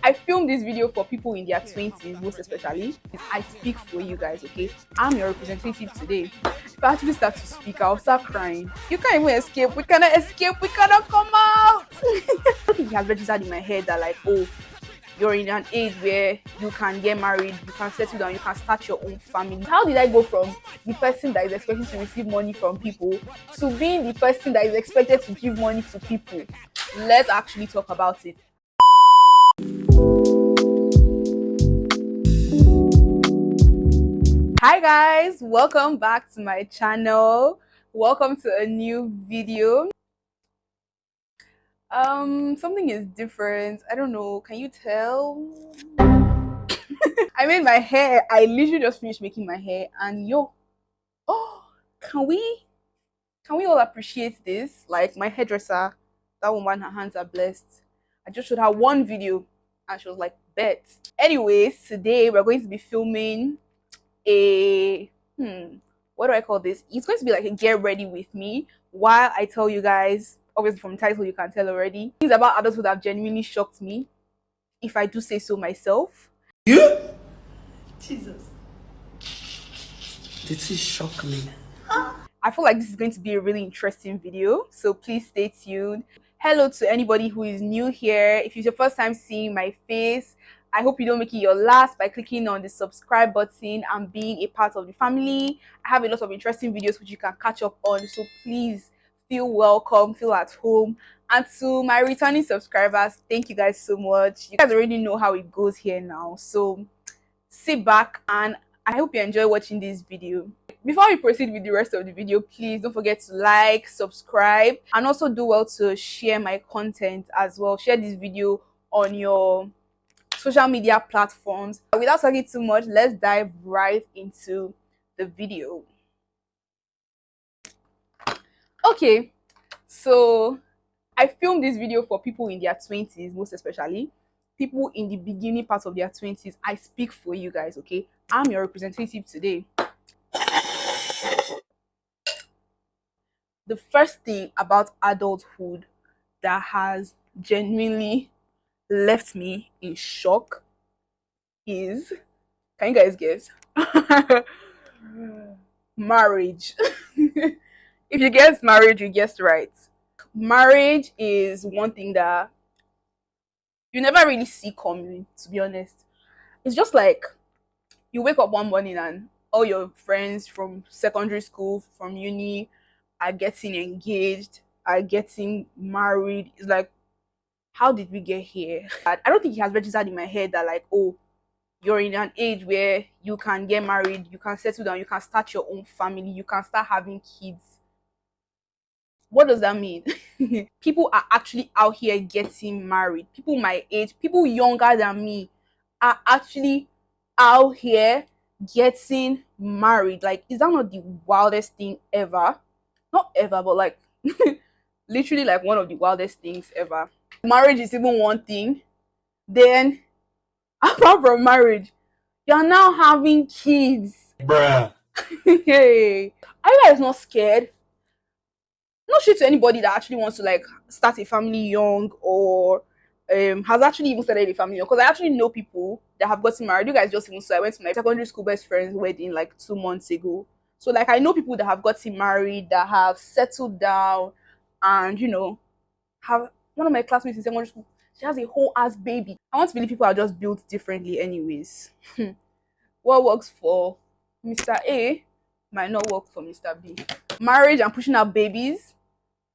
I filmed this video for people in their 20s, most especially. I speak for you guys, okay? I'm your representative today. If I actually start to speak, I'll start crying. You can't even escape. We cannot escape. We cannot come out. I think it has registered in my head that, like, oh, you're in an age where you can get married, you can settle down, you can start your own family. How did I go from the person that is expecting to receive money from people to being the person that is expected to give money to people? Let's actually talk about it. Hi guys, welcome back to my channel. Welcome to a new video. Something is different. I don't know, can you tell? I made my hair. I literally just finished making my hair and oh, can we all appreciate this? Like my hairdresser, that woman, her hands are blessed. I just showed her one video and she was like, bet. Anyways, today we're going to be filming a what do I call this? It's going to be like a get ready with me while I tell you guys, obviously from the title you can tell already, things about adulthood that have genuinely shocked me, if I do say so myself. You? Jesus. Did he shock me? I feel like this is going to be a really interesting video, so please stay tuned. Hello to anybody who is new here. If it's your first time seeing my face, I hope you don't make it your last by clicking on the subscribe button and being a part of the family. I have a lot of interesting videos which you can catch up on, so please feel welcome, feel at home. And to my returning subscribers, thank you guys so much. You guys already know how it goes here now, so sit back and I hope you enjoy watching this video. Before we proceed with the rest of the video, please don't forget to like, subscribe, and also do well to share my content as well. Share this video on your social media platforms. Without talking too much, let's dive right into the video. Okay, so I filmed this video for people in their 20s, most especially people in the beginning part of their 20s. I speak for you guys, okay? I'm your representative today. The first thing about adulthood that has genuinely left me in shock is, can you guys guess? Marriage. If you guess marriage, you guessed right. Marriage is one thing that you never really see coming, to be honest. It's just like you wake up one morning and all your friends from secondary school, from uni, are getting engaged, are getting married. It's like, how did we get here? I don't think it has registered in my head that, like, oh, you're in an age where you can get married, you can settle down, you can start your own family, you can start having kids. What does that mean? People are actually out here getting married. People my age, people younger than me are actually out here getting married. Like, is that not the wildest thing ever? Not ever, but like literally like one of the wildest things ever. Marriage is even one thing. Then apart from marriage, you're now having kids. Bruh. Hey, are you guys not scared? Not sure to anybody that actually wants to like start a family young or has actually even started a family young, because I actually know people that have gotten married. You guys just even saw I went to my secondary school best friend's wedding like 2 months ago. So like I know people that have gotten married, that have settled down, and have one of my classmates in secondary school. She has a whole ass baby. I want to believe people are just built differently, anyways. What works for Mr. A might not work for Mr. B. Marriage and pushing out babies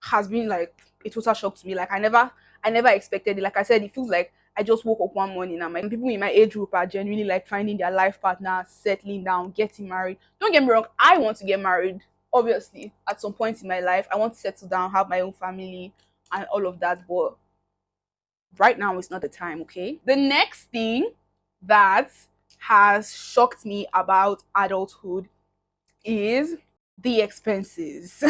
has been like a total shock to me. Like I never expected it. Like I said, it feels like I just woke up one morning and my people in my age group are genuinely like finding their life partner, settling down, getting married. Don't get me wrong, I want to get married. Obviously, at some point in my life, I want to settle down, have my own family, and all of that. But right now is not the time, okay? The next thing that has shocked me about adulthood is the expenses.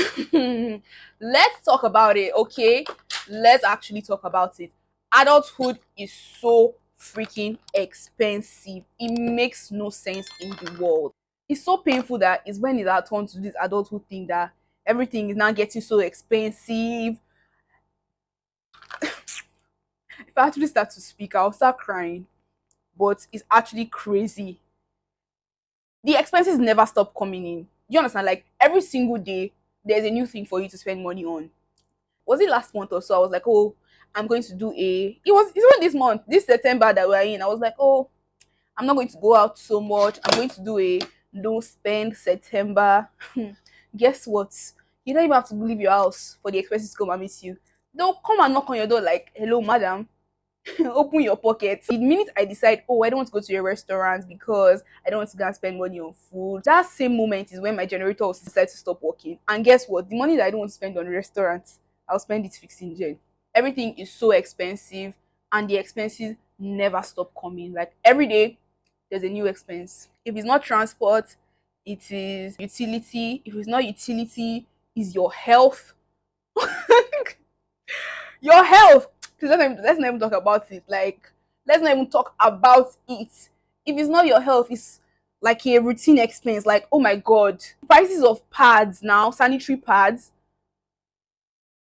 Let's talk about it, okay? Let's actually talk about it. Adulthood is so freaking expensive. It makes no sense in the world. It's so painful that it's when it's our turn to do this adulthood thing that everything is now getting so expensive. If I actually start to speak, I'll start crying. But it's actually crazy. The expenses never stop coming in. Do you understand? Like every single day, there's a new thing for you to spend money on. Was it last month or so? I was like, oh, I'm going to do a. It's even this month, this September that we're in. I was like, oh, I'm not going to go out so much. I'm going to do a no spend September. Guess what? You don't even have to leave your house for the expenses to come and meet you. They'll come and knock on your door like, hello, madam. Open your pockets. The minute I decide, oh, I don't want to go to a restaurant because I don't want to go and spend money on food, that same moment is when my generator will decide to stop working. And guess what? The money that I don't want to spend on restaurants, I'll spend it fixing gen. Everything is so expensive, and the expenses never stop coming. Like every day, there's a new expense. If it's not transport, it is utility. If it's not utility, is your health. Your health. Please let's not even talk about it. Like, let's not even talk about it. If it's not your health, it's like a routine expense. Like, oh my god, prices of pads now, sanitary pads.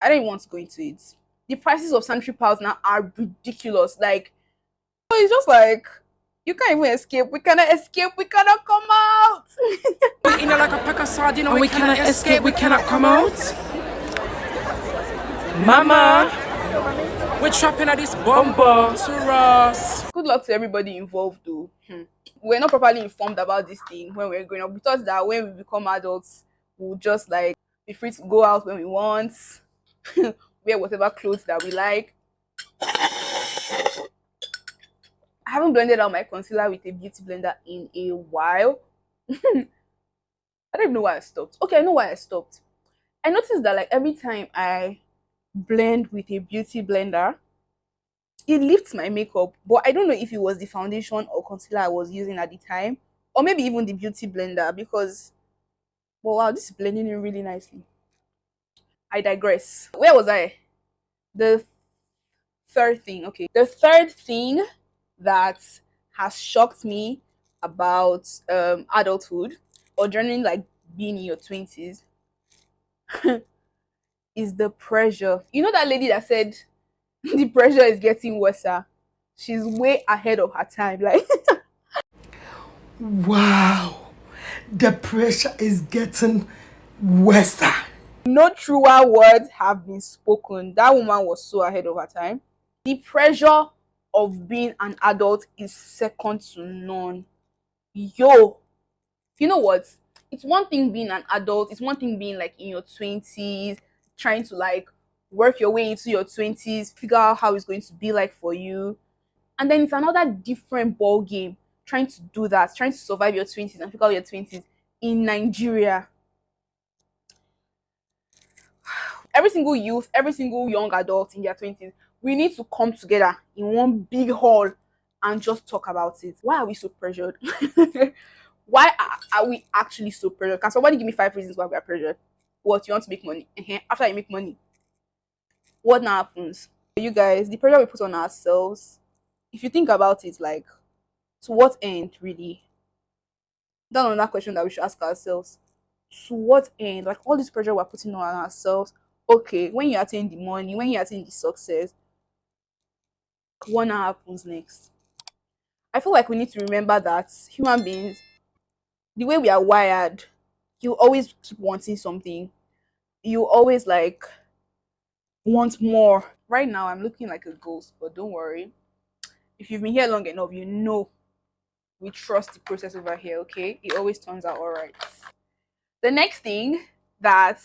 I don't even want to go into it. The prices of sanitary pads now are ridiculous. Like, so it's just like you can't even escape. We cannot escape. We cannot come out. We're in like a pack of sardines and we cannot escape, we cannot come out. Mama, we're trapping at this bumper to us. Good luck to everybody involved, though. We're not properly informed about this thing when we're growing up. We thought that when we become adults, we'll just like be free to go out when we want, wear whatever clothes that we like. I haven't blended out my concealer with a beauty blender in a while. I don't even know why I stopped. Okay, I know why I stopped. I noticed that like every time I blend with a beauty blender, it lifts my makeup. But I don't know if it was the foundation or concealer I was using at the time, or maybe even the beauty blender because, well, wow, this is blending in really nicely. I digress. Where was I? The third thing. Okay. The third thing that has shocked me about adulthood or during like being in your 20s is the pressure. You know that lady that said the pressure is getting worse? She's way ahead of her time. Like, Wow, the pressure is getting worse. no truer words have been spoken. That woman was so ahead of her time. The pressure of being an adult is second to none. Yo, you know what? It's one thing being an adult, it's one thing being like in your 20s, trying to like work your way into your 20s, figure out how it's going to be like for you. And then it's another different ball game trying to do that, trying to survive your 20s and figure out your 20s in Nigeria. Every single youth, every single young adult in their 20s, we need to come together in one big hall and just talk about it. Why are we so pressured? Why are we actually so pressured? Can somebody give me 5 reasons why we are pressured? What, you want to make money? After you make money, what now happens? You guys, the pressure we put on ourselves, if you think about it, like, to what end, really? That's another question that we should ask ourselves. To what end? Like, all this pressure we're putting on ourselves. Okay, when you attain the money, when you attain the success, what now happens next? I feel like we need to remember that human beings, the way we are wired, you always keep wanting something. You always like want more. Right now, I'm looking like a ghost, but don't worry. If you've been here long enough, you know we trust the process over here, okay? It always turns out all right. The next thing that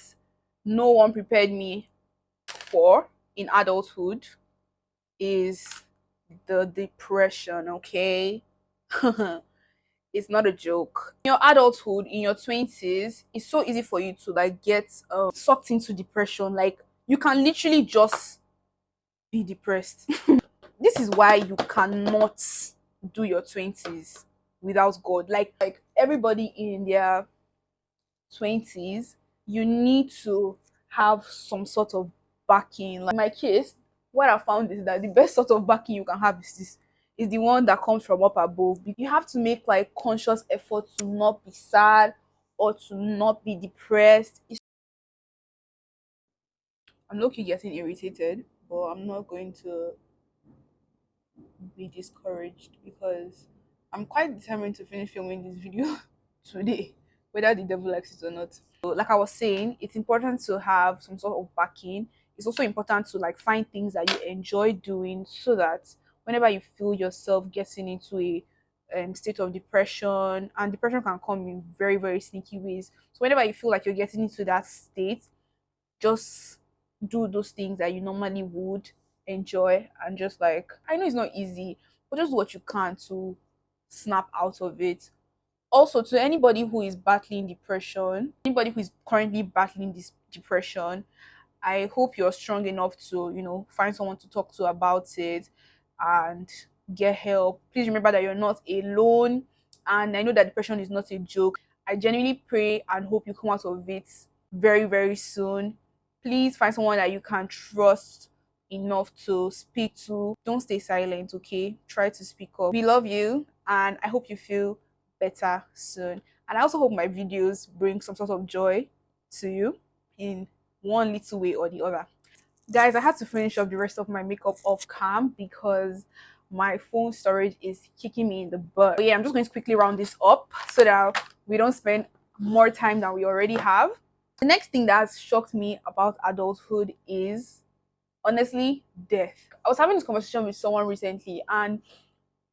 no one prepared me for in adulthood is the depression, okay? It's not a joke. In your adulthood, in your 20s, it's so easy for you to like get sucked into depression. Like, you can literally just be depressed. This is why you cannot do your 20s without God. Like everybody in their 20s, you need to have some sort of backing. Like in my case, what I found is that the best sort of backing you can have is the one that comes from up above. You have to make like conscious effort to not be sad or to not be depressed. I'm low-key getting irritated, but I'm not going to be discouraged because I'm quite determined to finish filming this video today, whether the devil likes it or not. So, like I was saying, it's important to have some sort of backing. It's also important to like find things that you enjoy doing so that whenever you feel yourself getting into a state of depression, and depression can come in very, very sneaky ways. So whenever you feel like you're getting into that state, just do those things that you normally would enjoy, and just like, I know it's not easy, but just do what you can to snap out of it. Also, to anybody who is battling depression, anybody who is currently battling this depression, I hope you're strong enough to, find someone to talk to about it and get help. Please remember that you're not alone. And I know that depression is not a joke. I genuinely pray and hope you come out of it very, very soon. Please find someone that you can trust enough to speak to. Don't stay silent, okay? Try to speak up. We love you, and I hope you feel better soon. And I also hope my videos bring some sort of joy to you in one little way or the other. Guys, I had to finish up the rest of my makeup off cam because my phone storage is kicking me in the butt. But yeah, I'm just going to quickly round this up so that we don't spend more time than we already have. The next thing that has shocked me about adulthood is honestly death. I was having this conversation with someone recently, and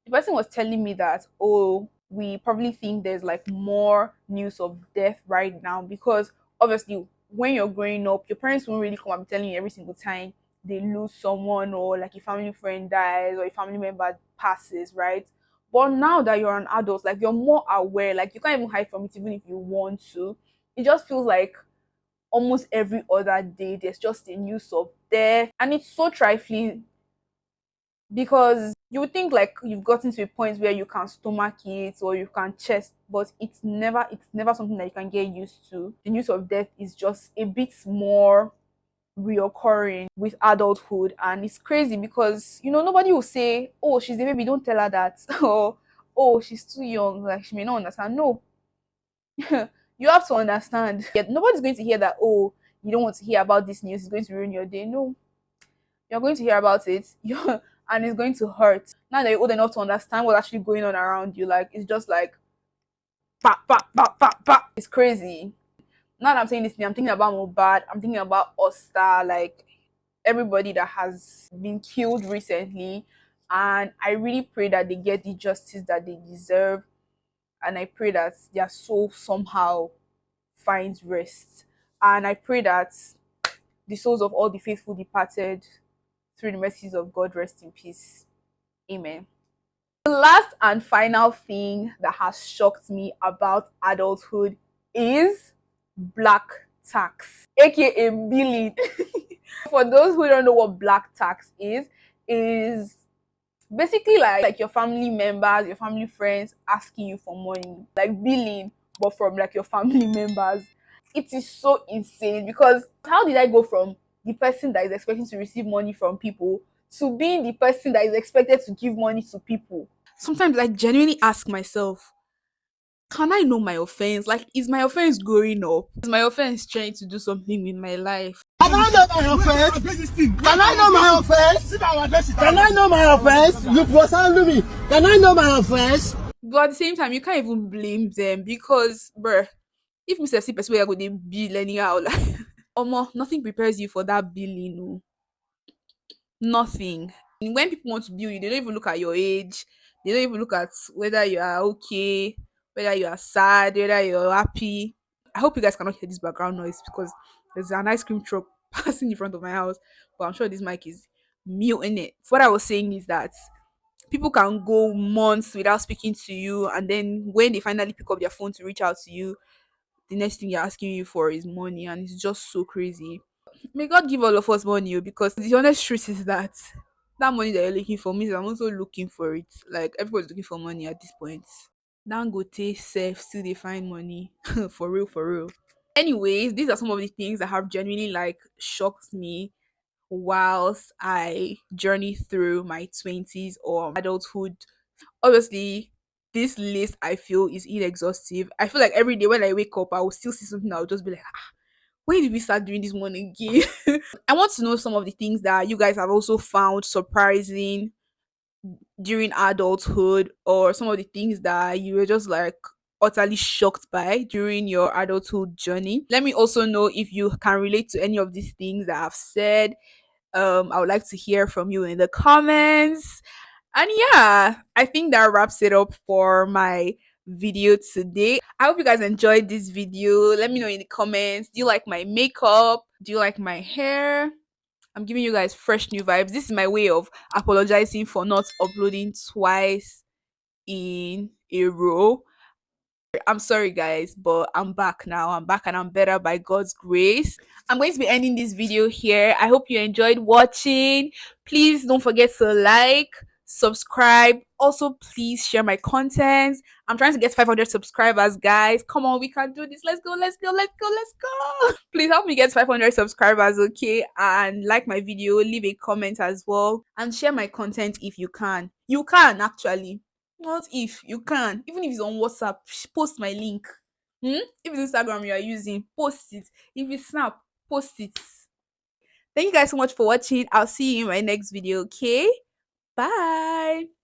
the person was telling me that, oh, we probably think there's like more news of death right now because obviously when you're growing up, your parents won't really come and be telling you every single time they lose someone, or like a family friend dies or a family member passes, right? But now that you're an adult, like you're more aware, like you can't even hide from it even if you want to. It just feels like almost every other day there's just a news of death, and it's so trifling because you would think like you've gotten to a point where you can stomach it or you can chest, but it's never something that you can get used to. The news of death is just a bit more reoccurring with adulthood, and it's crazy because nobody will say, oh, she's a baby, don't tell her that, or oh, she's too young, like she may not understand. No, you have to understand. Yeah, nobody's going to hear that, oh, you don't want to hear about this news, it's going to ruin your day. No, you're going to hear about it. And it's going to hurt. Now that you're old enough to understand what's actually going on around you, like it's just like pa pa pa pa pa. It's crazy. Now that I'm saying this thing, I'm thinking about Mobad, I'm thinking about Osta, like everybody that has been killed recently. And I really pray that they get the justice that they deserve. And I pray that their soul somehow finds rest. And I pray that the souls of all the faithful departed through the mercies of God rest in peace. Amen. The last and final thing that has shocked me about adulthood is black tax, aka billing. For those who don't know what black tax is basically like your family members, your family friends asking you for money, like billing, but from like your family members. It is so insane because how did I go from the person that is expecting to receive money from people to being the person that is expected to give money to people? Sometimes I genuinely ask myself, can I know my offense? Like, is my offense growing up? Is my offense trying to do something with my life? Can I know my offense? Can I know my offense? Can I know my offense? You must handle me. Can I know my offense? But at the same time, you can't even blame them because, bruh, if Mr. C person where go they bill anyhow, like, almost nothing prepares you for that billing. No, nothing. And when people want to bill you, they don't even look at your age. They don't even look at whether you are okay, whether you are sad, whether you're happy. I hope you guys cannot hear this background noise because there's an ice cream truck passing in front of my house. But I'm sure this mic is muting it. What I was saying is that people can go months without speaking to you, and then when they finally pick up their phone to reach out to you, the next thing you're asking you for is money, and it's just so crazy. May God give all of us money, oh, because the honest truth is that that money that you're looking for means I'm also looking for it. Like everybody's looking for money at this point. Dangote self still they find money for real, for real. Anyways, these are some of the things that have genuinely like shocked me whilst I journey through my 20s or adulthood. Obviously, this list I feel is inexhaustive. I feel like every day when I wake up, I will still see something. I'll just be like, when did we start doing this one again? I want to know some of the things that you guys have also found surprising, during adulthood, or some of the things that you were just like utterly shocked by during your adulthood journey. Let me also know if you can relate to any of these things that I've said. I would like to hear from you in the comments. And yeah, I think that wraps it up for my video today. I hope you guys enjoyed this video. Let me know in the comments. Do you like my makeup? Do you like my hair? I'm giving you guys fresh new vibes. This is my way of apologizing for not uploading twice in a row. I'm sorry, guys, but I'm back now. I'm back and I'm better by God's grace. I'm going to be ending this video here. I hope you enjoyed watching. Please don't forget to like, subscribe. Also, please share my content. I'm trying to get 500 subscribers, guys. Come on, we can do this. Let's go, let's go, let's go, let's go. Please help me get 500 subscribers, okay? And like my video, leave a comment as well, and share my content if you can. You can actually. Not if you can, even if it's on WhatsApp, post my link. If it's Instagram you are using, post it. If it's Snap, post it. Thank you guys so much for watching. I'll see you in my next video. Okay, bye.